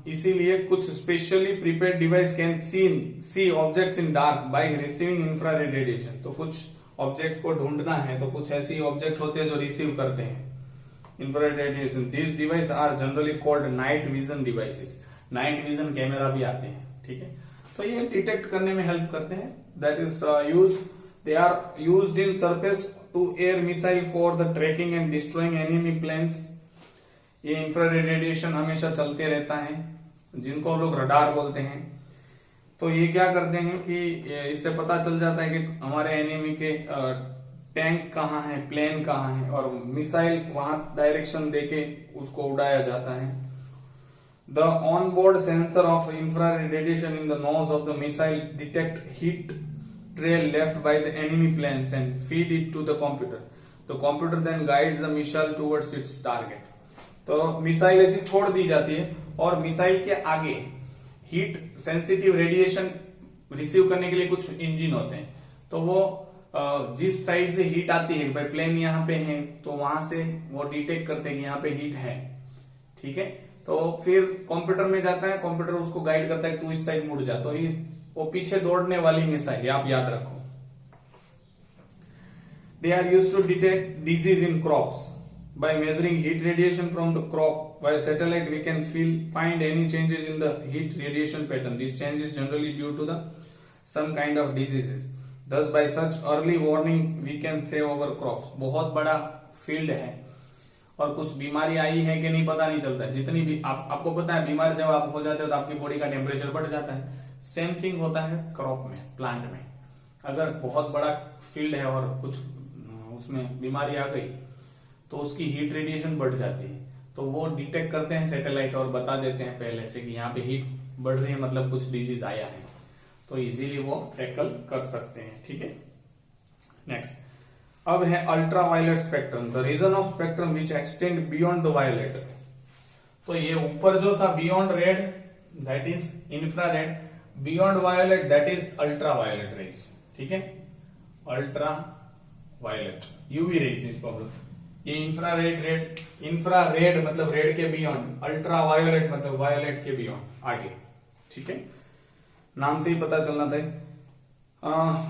इसीलिए कुछ specially prepared device can see objects in dark bye receiving infrared radiation. तो कुछ ऑब्जेक्ट को ढूंढना है तो कुछ ऐसी ऑब्जेक्ट होते हैं जो रिसीव करते हैं infrared radiation. This device are generally called night vision devices. Night vision camera भी आते हैं, ठीक है। तो ये डिटेक्ट करने में हेल्प करते हैं। That is they are used in surface to air missile for the tracking and destroying enemy planes. ये इंफ्रारेड रेडिएशन हमेशा चलते रहता है, जिनको हम लोग रडार बोलते हैं। तो ये क्या करते हैं कि इससे पता चल जाता है कि हमारे एनिमी के टैंक कहाँ है, प्लेन कहाँ है, और मिसाइल वहां डायरेक्शन देके उसको उड़ाया जाता है। The on board sensor of infrared radiation in the nose of the missile detect heat trail left by the enemy planes and feed it to the computer. The computer then guides the missile towards its target. तो missile ऐसी छोड़ दी जाती है और missile के आगे heat sensitive radiation receive करने के लिए कुछ इंजन होते हैं। तो वो जिस साइड से हीट आती है, भाई प्लेन यहाँ पे है तो वहां से वो डिटेक्ट करते हैं कि यहाँ पे हीट है, ठीक है। तो फिर कंप्यूटर में जाता है, कंप्यूटर उसको गाइड करता है तू इस साइड मुड़ जा। तो ये वो पीछे दौड़ने वाली मिसाइल, आप याद रखो। They are used to detect disease in crops by measuring heat radiation from the crop via satellite. We can find any changes in the heat radiation pattern. These changes generally due to the some kind of diseases. Thus by such early warning we can save our crops. बहुत बड़ा field है और कुछ बीमारी आई है कि नहीं पता नहीं चलता है। जितनी भी आपको पता है बीमार जब आप हो जाते हो तो आपकी बॉडी का टेम्परेचर बढ़ जाता है। सेम थिंग होता है क्रॉप में, प्लांट में। अगर बहुत बड़ा फील्ड है और कुछ उसमें बीमारी आ गई तो उसकी हीट रेडिएशन बढ़ जाती है। तो वो डिटेक्ट करते हैं सैटेलाइट और बता देते हैं पहले से कि यहाँ पे हीट बढ़ रही है, मतलब कुछ डिजीज आया है। तो इजीली वो टैकल कर सकते हैं, ठीक है। नेक्स्ट अब है ultra violet spectrum, the region of spectrum which extend beyond the violet. तो ये ऊपर जो था beyond red that is infrared, beyond violet that is ultra violet rays, ठीक है। Ultra violet UV rays is problem. ये इंफ्रारेड मतलब red के बियॉन्ड, अल्ट्रा वायोलेट मतलब वायोलेट के बियॉन्ड आगे, ठीक है। नाम से ही पता चलना था।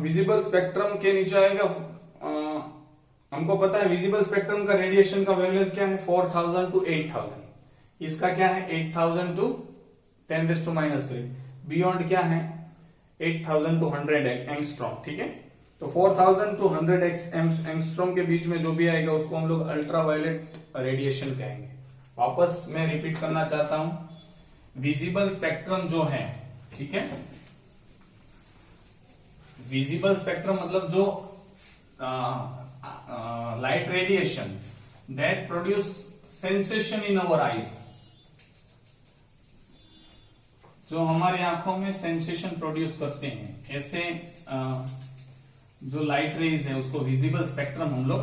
विजिबल स्पेक्ट्रम के नीचे आएगा। हमको पता है विजिबल स्पेक्ट्रम का रेडिएशन का वेवलेंथ क्या है, 4000 टू 8000। इसका क्या है 8000 टू 10⁻⁻3। बियॉन्ड क्या है 8000 टू 100 एंगस्ट्रॉम, ठीक है। तो 4000 टू 100 एंगस्ट्रॉम के बीच में जो भी आएगा उसको हम लोग अल्ट्रावायलेट रेडिएशन कहेंगे। वापस मैं रिपीट करना चाहता हूं, विजिबल स्पेक्ट्रम जो है, ठीक है, विजिबल स्पेक्ट्रम मतलब जो light radiation that produce sensation in our eyes, जो हमारी आंखों में सेंसेशन प्रोड्यूस करते हैं, ऐसे जो लाइट रेज है उसको विजिबल स्पेक्ट्रम हम लोग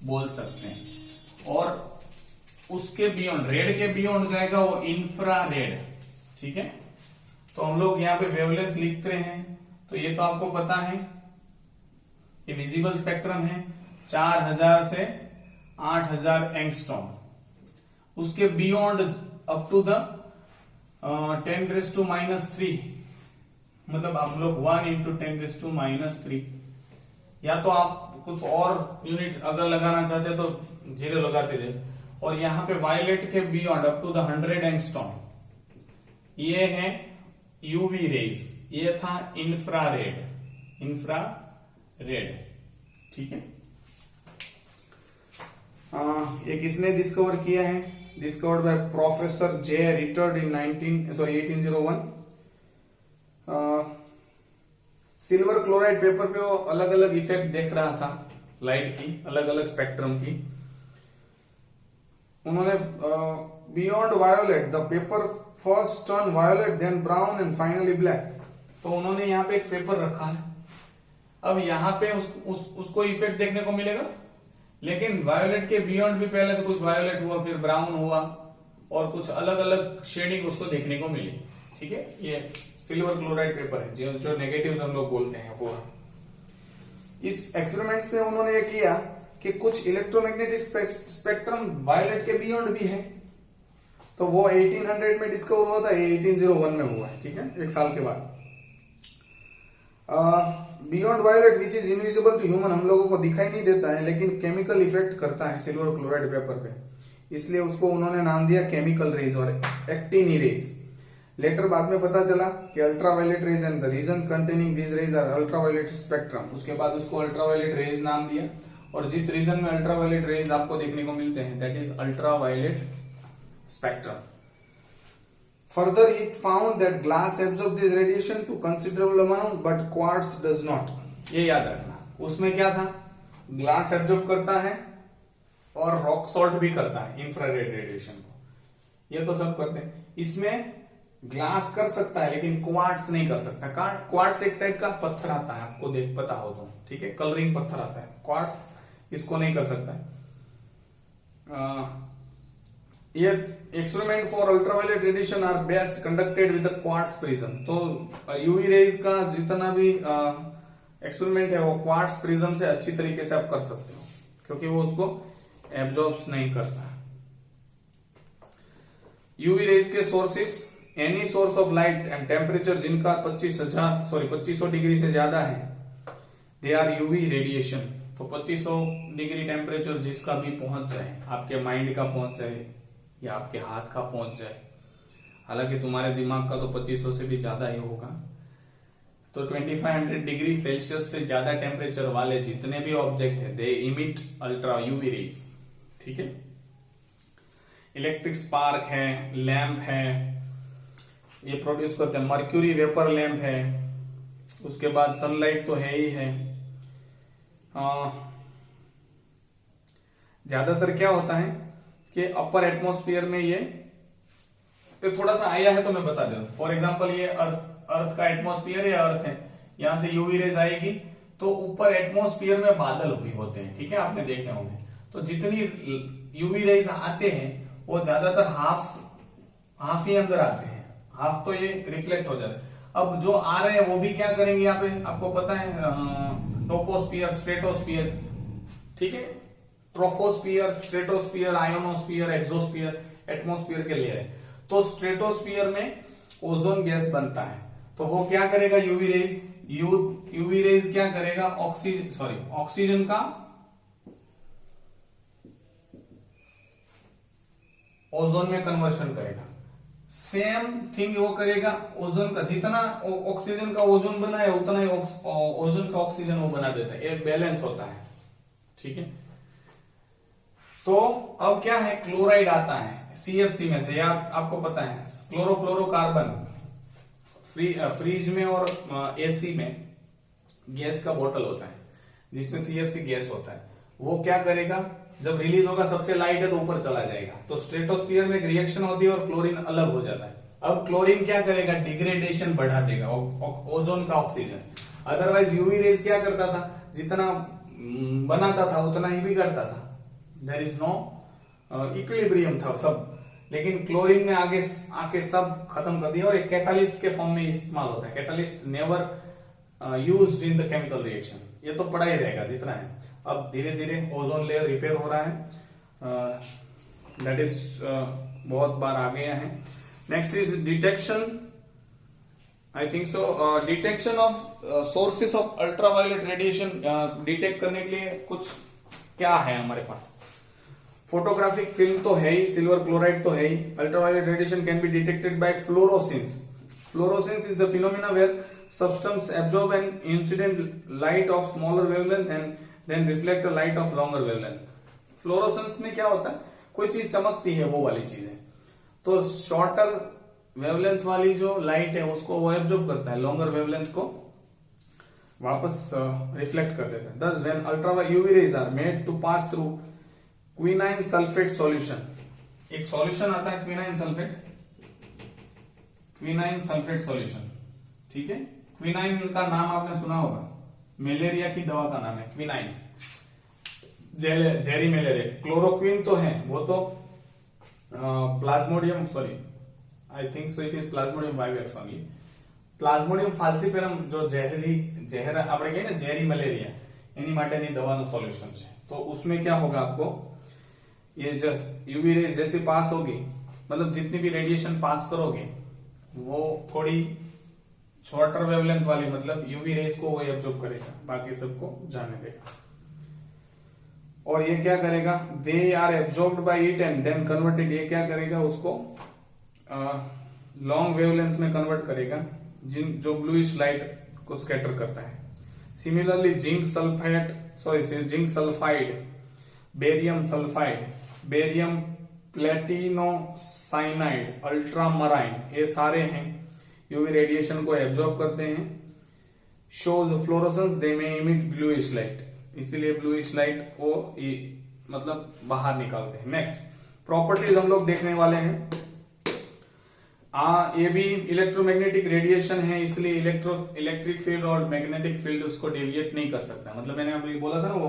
बोल सकते हैं। और उसके बियॉन्ड, रेड के बियॉन्ड जाएगा वो इंफ्रारेड, ठीक है। तो हम लोग यहाँ पे वेवलेंथ लिखते हैं। तो ये तो आपको पता है ये विजिबल स्पेक्ट्रम है 4000 से 8000 एंगस्ट्रॉम। उसके बियॉन्ड अप टू द 10⁻³ मतलब आप लोग 1 × 10⁻³ या तो आप कुछ और यूनिट अगर लगाना चाहते तो 0 लगाते जाए। और यहां पे वायलेट के beyond up to the 100 angstrom ये है यूवी रेज, ये था इंफ्रारेड, ठीक है। ये किसने डिस्कवर किया है, discovered by professor J Ritter in 1801। Silver chloride paper पे वो अलग अलग इफेक्ट देख रहा था लाइट की, अलग अलग स्पेक्ट्रम की। उन्होंने beyond violet the paper first turn violet then brown and finally black. तो उन्होंने यहाँ पे एक पेपर रखा है। अब यहाँ पे उसको इफेक्ट देखने को मिलेगा, लेकिन वायोलेट के बियॉन्ड भी पहले तो कुछ वायोलेट हुआ, फिर ब्राउन हुआ और कुछ अलग अलग शेडिंग उसको देखने को मिली, ठीक है। ये सिल्वर क्लोराइड पेपर है जो नेगेटिव्स हम लोग बोलते हैं वो। इस एक्सपेरिमेंट से उन्होंने ये किया कि कुछ इलेक्ट्रोमैग्नेटिक स्पेक्ट्रम वायलेट के बियॉन्ड भी है। तो वो 1800 में डिस्कवर हुआ था, 1801 में हुआ है, ठीक है, 1 साल के बाद। Beyond violet which is invisible to human, हम लोगों को दिखाई नहीं देता है लेकिन केमिकल इफेक्ट करता है सिल्वर क्लोराइड पेपर पे, इसलिए उसको उन्होंने नाम दिया केमिकल रेज और एक्टिनी रेज। लेटर बाद में पता चला कि ultraviolet rays and the region containing these rays are ultraviolet spectrum, उसके बाद उसको अल्ट्रावायलेट रेज नाम दिया, और जिस रीजन में अल्ट्रावायलेट रेज आपको देखने को मिलते हैं that is ultraviolet spectrum. Further, he found that glass absorbs this radiation to considerable amount, but quartz does not. ये याद रखना, उसमें क्या था, ग्लास एब्जॉर्ब करता है और रॉक सॉल्ट भी करता है इंफ्रारेड रेडिएशन को, ये तो सब करते हैं। इसमें ग्लास कर सकता है लेकिन क्वार्ट्स नहीं कर सकता। क्वार्ट्स एक टाइप का पत्थर आता है, आपको देख पता हो तो, ठीक है, कलरिंग पत्थर आता है, क्वार्ट्स इसको नहीं कर सकता है। ये experiment for ultraviolet radiation are best conducted with quartz prism. तो यूवी रेज का जितना भी एक्सपेरिमेंट है वो क्वार्ट्ज प्रिज्म से अच्छी तरीके से आप कर सकते हो, क्योंकि वो उसको एब्जॉर्ब नहीं करता। यूवी रेज के sources, any source of light and temperature जिनका 2500 डिग्री से ज्यादा है, दे आर यूवी रेडिएशन। तो 2500 डिग्री टेम्परेचर जिसका भी पहुंच जाए, आपके माइंड का पहुंच जाए या आपके हाथ का पहुंच जाए, हालांकि तुम्हारे दिमाग का तो 2500 से भी ज्यादा ही होगा, तो 2500 डिग्री सेल्सियस से ज्यादा टेम्परेचर वाले जितने भी ऑब्जेक्ट है दे इमिट अल्ट्रा यूवी रेज, ठीक है। इलेक्ट्रिक स्पार्क है, लैंप है, ये प्रोड्यूस करते हैं, मर्क्यूरी वेपर लैंप है, उसके बाद सनलाइट तो है ही है। ज्यादातर क्या होता है कि अपर एटमॉस्फेयर में ये थोड़ा सा आया है तो मैं बता दूं। फॉर एग्जांपल ये अर्थ का एटमॉस्फेयर या अर्थ है, यहां से यूवी रेज आएगी तो ऊपर एटमॉस्फेयर में बादल भी होते हैं, ठीक है, आपने देखे होंगे। तो जितनी यूवी रेज आते हैं वो ज्यादातर हाफ ही अंदर आते हैं, हाफ तो ये रिफ्लेक्ट हो जाते हैं। अब जो आ रहे हैं वो भी क्या करेंगे, यहाँ पे आपको पता है टोपोस्फियर, स्ट्रेटोस्फियर, ठीक है, ट्रोफोस्फियर, स्ट्रेटोस्फियर, आयोनोस्फियर, एक्सोस्फियर, एटमॉस्फियर के लेयर है। तो स्ट्रेटोस्फियर में ओजोन गैस बनता है, तो वो क्या करेगा, यूवी रेज क्या करेगा, ऑक्सीजन का ओजोन में कन्वर्शन करेगा। सेम थिंग वो करेगा ओजोन का, जितना ऑक्सीजन का ओजोन बना है उतना ही ओजोन का ऑक्सीजन वो बना देता है, ये बैलेंस होता है, ठीक है। तो अब क्या है, क्लोराइड आता है CFC में से, या आपको पता है क्लोरोफ्लोरोकार्बन, फ्रीज में और AC में गैस का बोतल होता है जिसमें CFC गैस होता है। वो क्या करेगा, जब रिलीज होगा सबसे लाइट है तो ऊपर चला जाएगा, तो स्ट्रेटोस्फियर में एक रिएक्शन होती है और क्लोरीन अलग हो जाता है। अब क्लोरीन क्या करेगा, डिग्रेडेशन बढ़ा देगा ओजोन का ऑक्सीजन। अदरवाइज यूवी रेज क्या करता था, जितना बनाता था उतना ही बिगड़ता था, देयर इज नो इक्विलिब्रियम था सब, लेकिन क्लोरीन ने आके सब खत्म कर दिया और एक कैटालिस्ट के फॉर्म में इस्तेमाल होता है। Catalyst never used in the chemical reaction, ये तो पड़ा ही रहेगा जितना है। अब धीरे धीरे ओजोन लेयर रिपेयर हो रहा है, दैट इज बहुत बार आ गया है। Next is detection, I think so detection of sources of ultraviolet radiation. Detect करने के लिए कुछ क्या है हमारे पास, फोटोग्राफिक फिल्म तो है ही, सिल्वर क्लोराइड तो है ही। Ultraviolet radiation can be detected by fluorescence. Fluorescence is the phenomena where substance absorb an incident light of smaller wavelength and then reflect a light of longer wavelength. Fluorescence में क्या होता है, कोई चीज चमकती है वो वाली चीज है, तो शॉर्टर वेवलेंथ वाली जो लाइट है उसको वो एब्जॉर्ब करता है, लॉन्गर वेवलेंथ को वापस रिफ्लेक्ट कर देता है। Thus when ultra UV rays are made to pass through quinine sulphate solution, एक सॉल्यूशन आता है क्विनाइन सल्फेट सॉल्यूशन, ठीक है। क्विनाइन का नाम आपने सुना होगा, मलेरिया की दवा का नाम है क्विनाइन, जेरी मलेरिया। क्लोरोक्विन तो है, वो तो Plasmodium, I think so it is Plasmodium vivax only. Plasmodium falciparum जो जहर આપણે કહીએ ને ઝેરી મલેરિયા, એની માટેની દવાનું સોલ્યુશન છે। तो उसमें क्या होगा, आपको ये जस्ट यूवी रेज जैसे पास होगी मतलब जितनी भी रेडिएशन पास करोगे वो थोड़ी शॉर्टर वेवलेंथ वाली, मतलब यूवी रेज को वो एब्जॉर्ब करेगा, बाकी सबको जाने देगा। और ये क्या करेगा, they are absorbed by it and then converted, ये क्या करेगा, उसको लॉन्ग वेवलेंथ में कन्वर्ट करेगा, जो ब्लूइश लाइट को स्कैटर करता है। Similarly zinc sulphide, barium sulphide, barium platinocyanide, ultramarine, ये सारे हैं यूवी रेडिएशन को एब्जॉर्ब करते हैं। शोज फ्लोरोसेंस, दे में इमिट ब्लूइश लाइट, इसीलिए ब्लूइश लाइट वो मतलब बाहर निकालते हैं। नेक्स्ट प्रॉपर्टीज हम लोग देखने वाले हैं। ये भी इलेक्ट्रोमैग्नेटिक रेडिएशन है, इसलिए इलेक्ट्रिक फील्ड और मैग्नेटिक फील्ड उसको डेविएट नहीं कर सकता। मतलब मैंने अभी बोला था ना, वो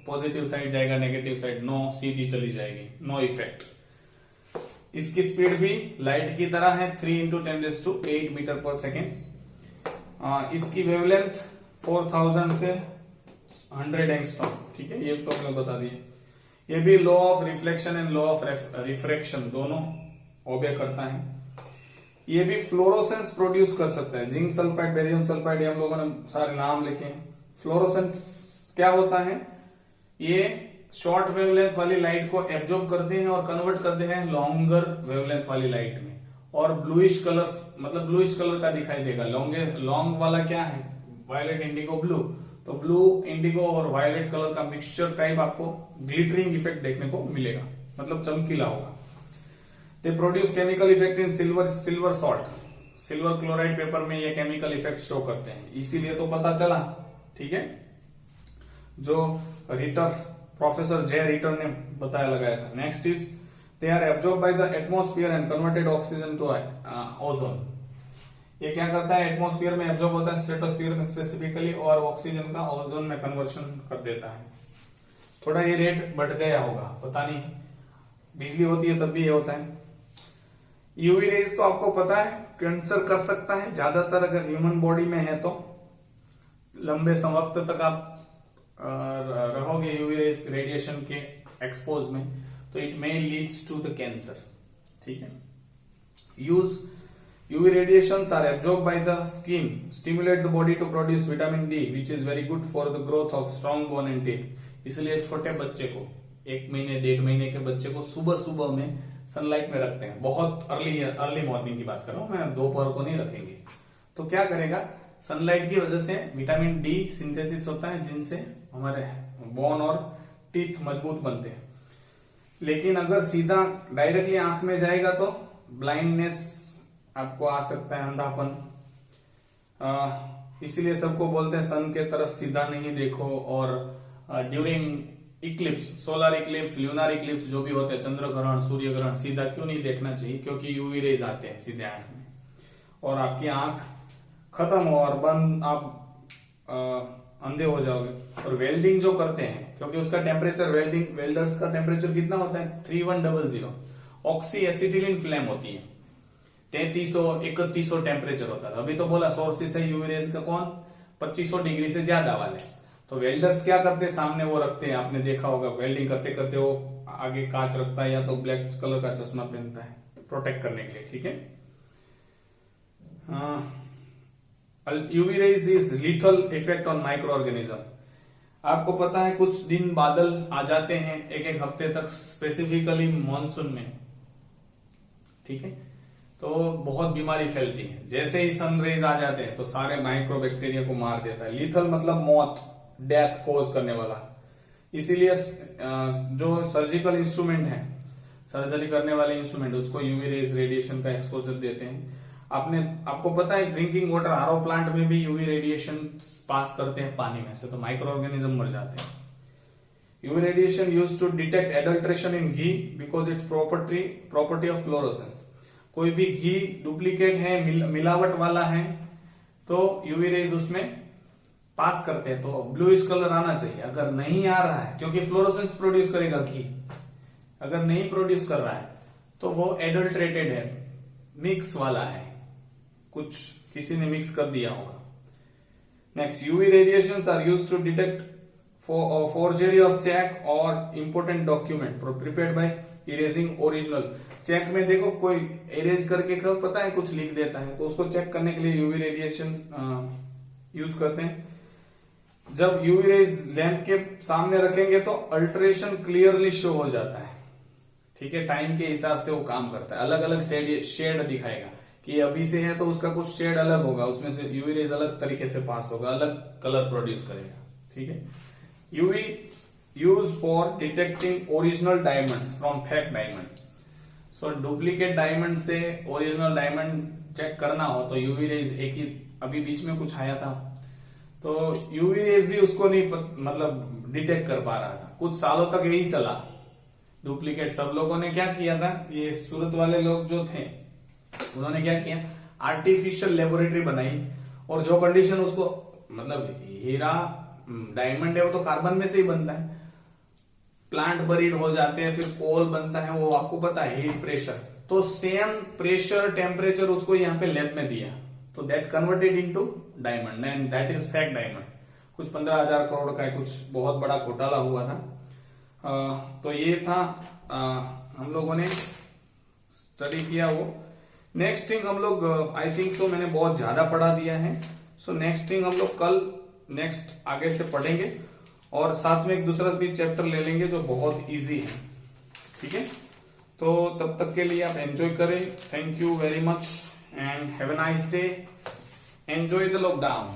पॉजिटिव साइड जाएगा, नेगेटिव साइड नो, सीधी चली जाएगी, नो इफेक्ट। इसकी स्पीड भी लाइट की तरह है, 3 × 10⁸ मीटर पर सेकेंड। इसकी वेवलेंथ 4000 से 100 एंगस्ट्रॉम, ठीक है, ये तो हमने बता दिए। ये भी law of reflection and law of refraction दोनों ओबे करता है। ये भी फ्लोरोसेंस प्रोड्यूस कर सकता है। जिंक सल्फाइड, बेरियम सल्फाइड, हम लोगों ने सारे नाम लिखे हैं। फ्लोरोसेंस क्या होता है, ये शॉर्ट वेवलेंथ वाली लाइट को एब्जॉर्ब करते हैं और कन्वर्ट करते हैं लॉन्गर वेवलेंथ वाली लाइट में, और ब्लूइश कलर, मतलब ब्लूइश कलर का दिखाई देगा। लॉन्ग वाला क्या है, वायलेट, इंडिगो, ब्लू, तो ब्लू, इंडिगो और वायलेट कलर का मिक्सचर टाइप आपको ग्लिटरिंग इफेक्ट देखने को मिलेगा, मतलब चमकीला होगा। They produce chemical effect in silver salt, silver chloride paper में ये केमिकल इफेक्ट शो करते हैं, इसीलिए तो पता चला, ठीक है, जो प्रोफेसर जे रिटर ने बताया लगाया था। Next is they are absorb by the atmosphere and converted oxygen to ozone. ये क्या करता है, एटमॉस्फेयर में एब्जॉर्ब होता है, स्ट्रेटोस्फीयर में स्पेसिफिकली, और ऑक्सीजन का ओजोन में कन्वर्शन कर देता है। थोड़ा ये रेट बढ़ गया होगा, पता नहीं, बिजली होती है तब भी ये होता है। यूवी रेज तो आपको पता है कैंसर कर सकता है, ज्यादातर अगर ह्यूमन बॉडी में है तो लंबे वक्त तक आप रहोगे यूवी रेज रेडिएशन के एक्सपोज में, तो it may leads to the cancer, ठीक है। Use UV radiations are absorbed by the skin, stimulate the body to produce vitamin D, which is very good for the growth of strong bone and teeth. इसलिए छोटे बच्चे को, 1 महीने 1.5 महीने के बच्चे को सुबह सुबह में सनलाइट में रखते हैं, बहुत अर्ली मॉर्निंग की बात कर रहा हूं मैं, दोपहर को नहीं रखेंगे। तो क्या करेगा, सनलाइट की वजह से विटामिन डी सिंथेसिस होता है, जिनसे हमारे बोन और टीथ मजबूत बनते हैं। लेकिन अगर सीधा डायरेक्टली आंख में जाएगा तो ब्लाइंडनेस आपको आ सकता है, अंधापन। इसीलिए सबको बोलते हैं सन के तरफ सीधा नहीं देखो, और during Eclipse, solar Eclipse, lunar Eclipse जो भी होते हैं, चंद्र ग्रहण, सूर्य ग्रहण, सीधा क्यों नहीं देखना चाहिए, क्योंकि यूवी रेज आते हैं सीधे आंख में और आपकी आंख खत्म हो और बंद, आप अंधे हो जाओगे। और वेल्डिंग जो करते हैं, क्योंकि उसका टेम्परेचर, वेल्डर्स का टेम्परेचर कितना होता है, 3100। ऑक्सी एसिटिलीन फ्लेम होती है, 3300-3100 टेम्परेचर होता था। अभी तो बोला सोर्सेस है यूवी रेज का कौन, 2500 डिग्री से ज्यादा वाले। तो वेल्डर्स क्या करते हैं, सामने वो रखते हैं, आपने देखा होगा वेल्डिंग करते करते वो आगे कांच रखता है, या तो ब्लैक कलर का चश्मा पहनता है प्रोटेक्ट करने के लिए, ठीक है। UV rays is lethal effect on micro organism. आपको पता है कुछ दिन बादल आ जाते हैं एक हफ्ते तक, स्पेसिफिकली मॉनसून में, ठीक है, तो बहुत बीमारी फैलती है। जैसे ही सन रेज आ जाते हैं तो सारे माइक्रो बैक्टीरिया को मार देता है। लीथल मतलब मौत, डेथ कोज करने वाला। इसीलिए जो सर्जिकल इंस्ट्रूमेंट है, सर्जरी करने वाले इंस्ट्रूमेंट, उसको यूवी रेज रेडिएशन का एक्सपोजर देते हैं। आपको पता है ड्रिंकिंग वाटर, आरओ प्लांट में भी यूवी रेडिएशन पास करते हैं पानी में से, तो माइक्रो ऑर्गेनिज्म मर जाते हैं। UV radiation used to detect adulteration in ghee because its property of fluorescence. कोई भी घी डुप्लीकेट है, मिलावट वाला है, तो यूवी रेज उसमें पास करते हैं, तो ब्लूइश कलर आना चाहिए। अगर नहीं आ रहा है, क्योंकि फ्लोरोसेंस प्रोड्यूस करेगा घी, अगर नहीं प्रोड्यूस कर रहा है तो वो एडल्ट्रेटेड है, मिक्स वाला है, कुछ किसी ने मिक्स कर दिया होगा। Next, UV radiations are used to detect forgery of check or important document prepared by erasing original. Check में देखो कोई इरेज करके पता है कुछ लिख देता है, तो उसको चेक करने के लिए यूवी रेडिएशन यूज करते हैं। जब यूवी रेज लैंप के सामने रखेंगे तो अल्टरेशन क्लियरली शो हो जाता है, ठीक है। टाइम के हिसाब से वो काम करता है, अलग अलग शेड दिखाएगा कि अभी से है तो उसका कुछ शेड अलग होगा, उसमें से यूवी रेज अलग तरीके से पास होगा, अलग कलर प्रोड्यूस करेगा, ठीक है। UV use for detecting original diamonds from fake diamond. So duplicate diamond से ओरिजिनल डायमंड चेक करना हो तो यूवी रेज एक ही, अभी बीच में कुछ आया था तो यूवी रेज भी उसको नहीं मतलब डिटेक्ट कर पा रहा था, कुछ सालों तक यही चला डुप्लीकेट। सब लोगों ने क्या किया था, ये सूरत वाले लोग जो थे उन्होंने क्या किया, आर्टिफिशियल लेबोरेटरी बनाई, और जो कंडीशन उसको मतलब हीरा डायमंड है वो तो कार्बन में से ही बनता है, प्लांट बरीड हो जाते हैं, फिर कोल बनता है, वो आपको पता है हीट प्रेशर, तो सेम प्रेशर टेम्परेचर उसको यहाँ पे लैब में दिया, तो that converted into diamond and that is fake diamond. कुछ 15,000 करोड़ का है, कुछ बहुत बड़ा घोटाला हुआ था। तो ये था हम लोगों ने स्टडी किया वो। नेक्स्ट थिंग हम लोग आई थिंक तो मैंने बहुत ज्यादा पढ़ा दिया है, सो नेक्स्ट थिंग हम लोग कल नेक्स्ट आगे से पढ़ेंगे, और साथ में एक दूसरा भी चैप्टर ले लेंगे जो बहुत इजी है, ठीक है। तो तब तक के लिए आप एंजॉय करें, thank you very much and have a nice day, enjoy the lockdown.